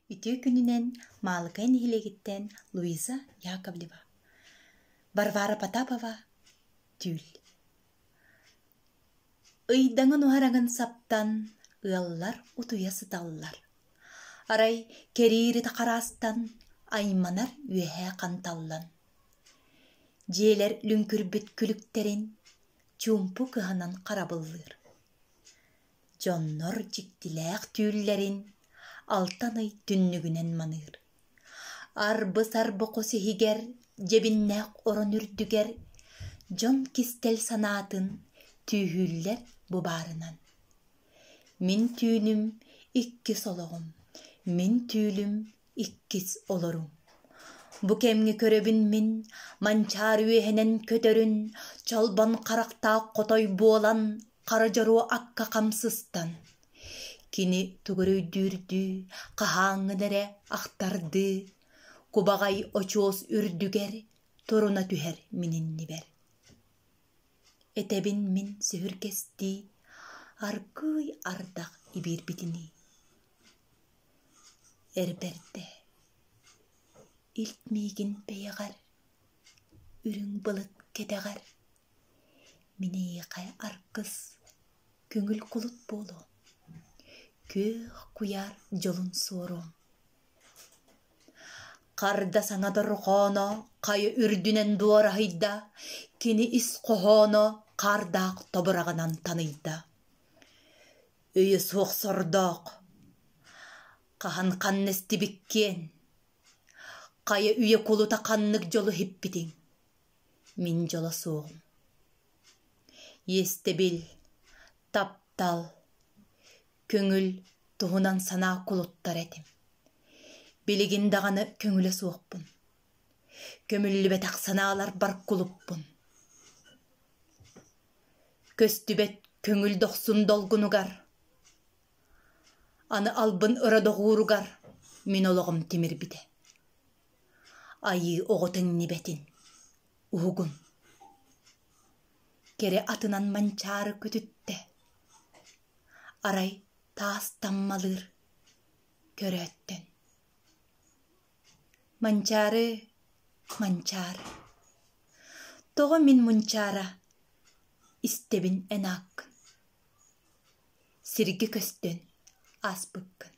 Ütü gününen Malыкайын hilegitten Луиза Яковлева. Варвара Потапова тюл. Ыйдаңын уharаңын саптан ыаллар утуя сыталлар. Арай керири тақарастан айманар үйәһә қанталлан. Жээлер люңкүрбет күліктерін чумпу кыһанан қарабыллыр. Жоннор жиктиләк түйіллерін алтаны түннүгүнен маныр. Арбы-сарбы қосихигер жебиннәк орон үрдүгер жон кистел санатын түйүллер бубарынан. Мин түйүнүм икки сологум, мин түйүлүм иккис олорум. Бу кемге көрөбүн мин манчар үйэһенен көтөрүн чолбон карактаа котой буолан каражаруу акка камсыстан. Кини тугөрөйдүрдү, кахаңыдере актарды, кубагай очуос үрдүгер, торуна түһер мининнибер. Этебин мин сүһүркести, аркый ардак ибирбитини. Эрберде, илтмигин пейгар, үрүң былыт кетегар, минейкай аркыс, көңүл кулут болу. Көх куяр жолун суорум. Карда саңадыр хоно, кайы үрдүнен дуорахайда, кини ис кохоно, кардак тобурагынан таныйда. Өйө суох сордок, кахан каннести биккен, кайы үйө кулута каннык жолу хиппитиң, мин жоло суогум. Есте бил, таптал, көңүл туһунан санаа кулуттар этим. Билигин даганы көңүлө суокпун. Көмүллүбет аксанаалар бар кулуппун. Көстүбет көңүл доксун долгунугар. Аны албын ыродогууругар мин ологум тимирбите. Айы оготың нибетин, угун. Кере атынан манчары көтүтте. Арай таас таммалыр көрөттен. Манчары, манчары. Того мин мунчара истебин энаккын. Сирги көстөн аспыккын.